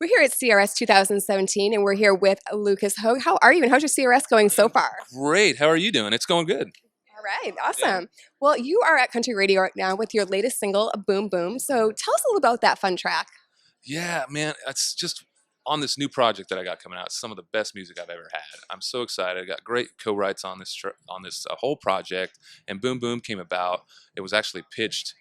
We're here at CRS 2017, and we're here with Lucas Hoge. How are you, and how's your CRS going so far? Great. How are you doing? It's going good. All right, Yeah. awesome. Well, you are at Country Radio right now with your latest single, Boom Boom. So tell us a little about that fun track. Yeah, man. It's just on this new project that I got coming out. It's some of the best music I've ever had. I'm so excited. I got great co-writes on this whole project. And Boom Boom came about. It was actually pitched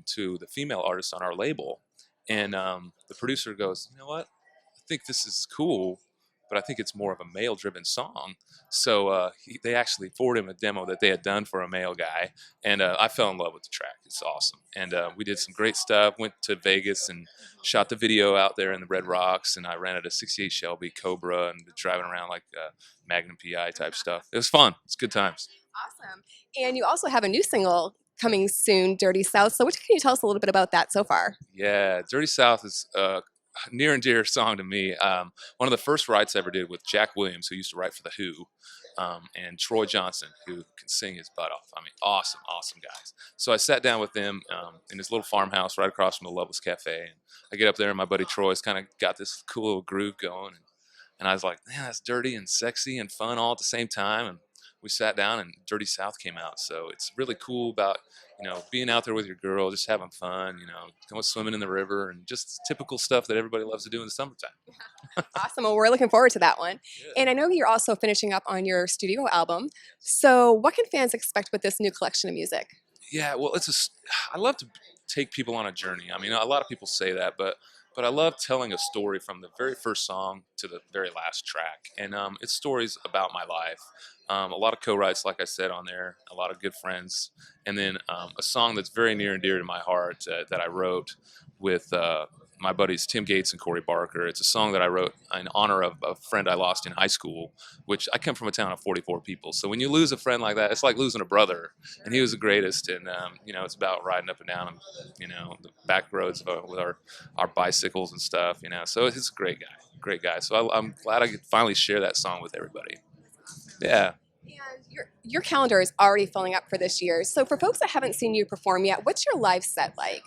to the female artist on our label, and the producer goes, "You know what? I think this is cool, but I think it's more of a male-driven song." So they actually forwarded him a demo that they had done for a male guy, and I fell in love with the track. It's awesome, and we did some great stuff. Went to Vegas and shot the video out there in the Red Rocks, and I rented a '68 Shelby Cobra and driving around like Magnum PI type stuff. It was fun. It's good times. Awesome. And you also have a new single coming soon, Dirty South. So, what can you tell us a little bit about that so far? Yeah, Dirty South is near and dear song to me. One of the first writes I ever did with Jack Williams, who used to write for The Who, and Troy Johnson, who can sing his butt off. I mean, awesome, awesome guys. So I sat down with them in his little farmhouse right across from the Loveless Cafe. And I get up there, and my buddy Troy's kind of got this cool little groove going. And I was like, man, that's dirty and sexy and fun all at the same time. And we sat down, and Dirty South came out. So it's really cool about, being out there with your girl, just having fun, going swimming in the river, and just typical stuff that everybody loves to do in the summertime. Awesome. Well, we're looking forward to that one. Good. And I know you're also finishing up on your studio album. So, what can fans expect with this new collection of music? Yeah, well, I love to take people on a journey. I mean, a lot of people say that, but I love telling a story from the very first song to the very last track, and it's stories about my life. A lot of co-writes, like I said, on there, a lot of good friends, and then a song that's very near and dear to my heart that I wrote with my buddies Tim Gates and Corey Barker. It's a song that I wrote in honor of a friend I lost in high school, which I come from a town of 44 people. So when you lose a friend like that, it's like losing a brother, and he was the greatest. And it's about riding up and down, the back roads with our bicycles and stuff. So he's a great guy, great guy. So I'm glad I could finally share that song with everybody. Yeah. And your calendar is already filling up for this year. So, for folks that haven't seen you perform yet, what's your live set like?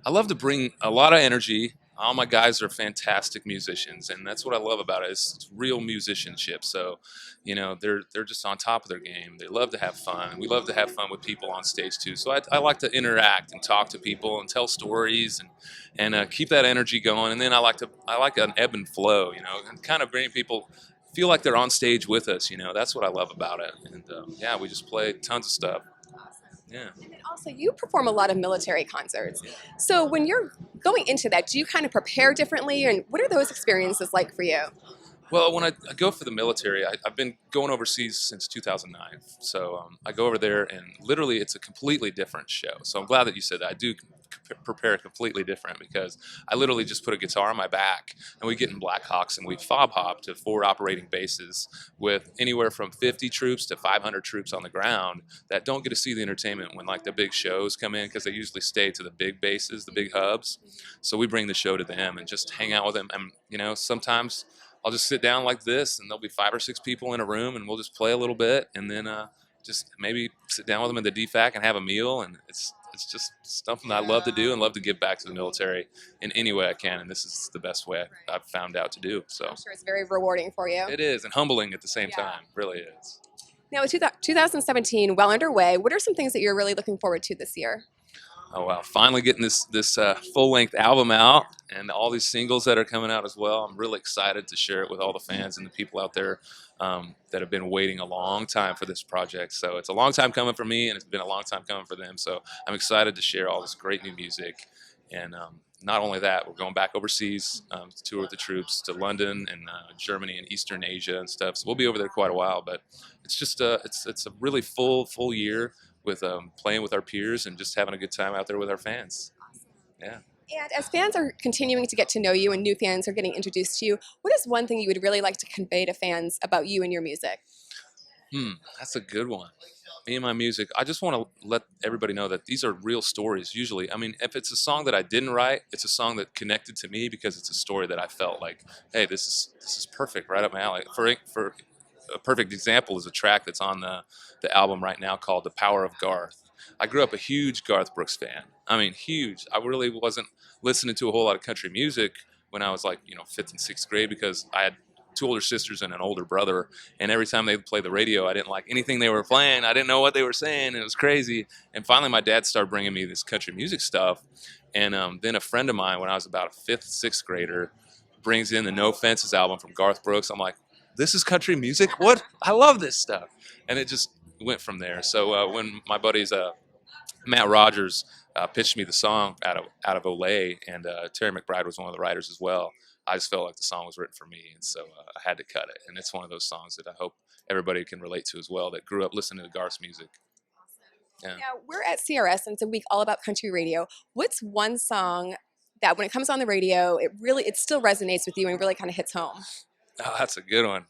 I love to bring a lot of energy. All my guys are fantastic musicians, and that's what I love about it. It's real musicianship. So, they're just on top of their game. They love to have fun. We love to have fun with people on stage too. So I like to interact and talk to people and tell stories and keep that energy going. And then I like an ebb and flow, and kind of bring people feel like they're on stage with us. That's what I love about it. And yeah, we just play tons of stuff. Yeah. And then also, you perform a lot of military concerts. So, when you're going into that, do you kind of prepare differently? And what are those experiences like for you? Well, when I go for the military, I've been going overseas since 2009. So I go over there, and literally it's a completely different show. So I'm glad that you said that. I do prepare completely different because I literally just put a guitar on my back, and we get in Black Hawks, and we fob hop to 4 operating bases with anywhere from 50 troops to 500 troops on the ground that don't get to see the entertainment when like the big shows come in, because they usually stay to the big bases, the big hubs. So we bring the show to them and just hang out with them. And sometimes I'll just sit down like this, and there'll be 5 or 6 people in a room, and we'll just play a little bit, and then just maybe sit down with them in the DFAC and have a meal. And it's just something I love to do and love to give back to the military in any way I can. And this is the best way I've found out to do. So I'm sure it's very rewarding for you. it is, and humbling at the same time. Really is. Now, with 2017 well underway, what are some things that you're really looking forward to this year? Oh wow! Finally getting this full-length album out, and all these singles that are coming out as well. I'm really excited to share it with all the fans and the people out there that have been waiting a long time for this project. So it's a long time coming for me, and it's been a long time coming for them. So I'm excited to share all this great new music. And not only that, we're going back overseas to tour with the troops to London and Germany and Eastern Asia and stuff. So we'll be over there quite a while. But it's just it's a really full year with playing with our peers and just having a good time out there with our fans. Yeah. And as fans are continuing to get to know you and new fans are getting introduced to you, what is one thing you would really like to convey to fans about you and your music? That's a good one. Me and my music, I just want to let everybody know that these are real stories usually. I mean, if it's a song that I didn't write, it's a song that connected to me because it's a story that I felt like, hey, this is perfect, right up my alley. For a perfect example is a track that's on the album right now called The Power of Garth. I grew up a huge Garth Brooks fan. I mean, huge. I really wasn't listening to a whole lot of country music when I was like, you know, fifth and sixth grade, because I had two older sisters and an older brother, and every time they played the radio, I didn't like anything they were playing. I didn't know what they were saying. It was crazy. And finally, my dad started bringing me this country music stuff, and then a friend of mine, when I was about a fifth, sixth grader, brings in the No Fences album from Garth Brooks. I'm like, this is country music? What? I love this stuff. And it just went from there. So when my buddies Matt Rogers pitched me the song out of Olay, and Terry McBride was one of the writers as well. I just felt like the song was written for me, and so I had to cut it. And it's one of those songs that I hope everybody can relate to as well, that grew up listening to Garth's music. Yeah. Now, we're at CRS, and it's a week all about country radio. What's one song that when it comes on the radio, it still resonates with you and really kind of hits home? Oh, that's a good one.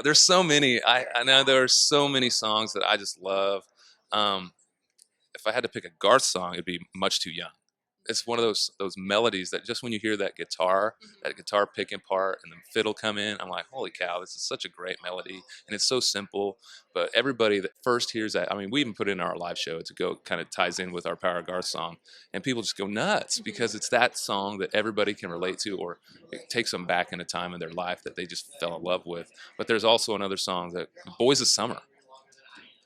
There's so many. I know there are so many songs that I just love. Um, if I had to pick a Garth song, it'd be "Much Too Young." It's one of those melodies that just when you hear that guitar picking part, and the fiddle come in, I'm like, holy cow, this is such a great melody, and it's so simple. But everybody that first hears that, I mean, we even put it in our live show to go kind of ties in with our Power Garth song, and people just go nuts because it's that song that everybody can relate to, or it takes them back in a time in their life that they just fell in love with. But there's also another song, that "Boys of Summer."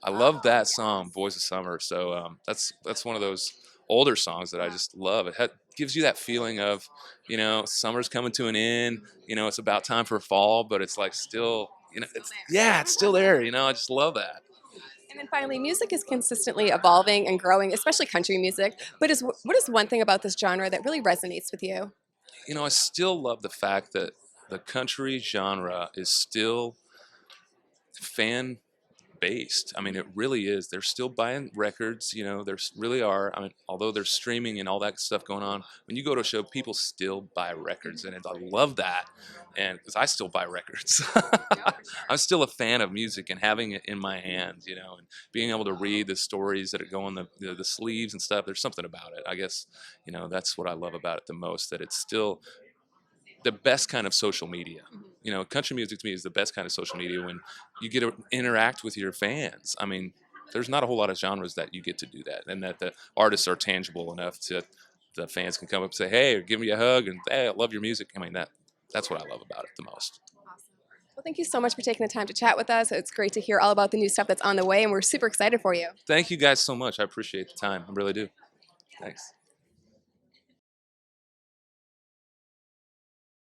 I love that song, "Boys of Summer." So that's one of those older songs that I just love. Gives you that feeling of, you know, summer's coming to an end. You know, it's about time for fall, but it's like still, you know, it's still there. You know, I just love that. And then finally, music is consistently evolving and growing, especially country music. But what is one thing about this genre that really resonates with you? You know, I still love the fact that the country genre is still fan based. I mean, it really is. They're still buying records, you know, there's really are. I mean, although there's streaming and all that stuff going on, when you go to a show, people still buy records, and I love that. And because I still buy records, I'm still a fan of music and having it in my hands, you know, and being able to read the stories that go on the sleeves and stuff. There's something about it. I guess, you know, that's what I love about it the most. That it's still the best kind of social media. You know, country music to me is the best kind of social media when you get to interact with your fans. I mean, there's not a whole lot of genres that you get to do that, and that the artists are tangible enough to the fans can come up and say, "Hey," or give me a hug, and "Hey, I love your music." I mean, that's what I love about it the most. Well, thank you so much for taking the time to chat with us. It's great to hear all about the new stuff that's on the way, and we're super excited for you. Thank you guys so much. I appreciate the time. I really do. Thanks.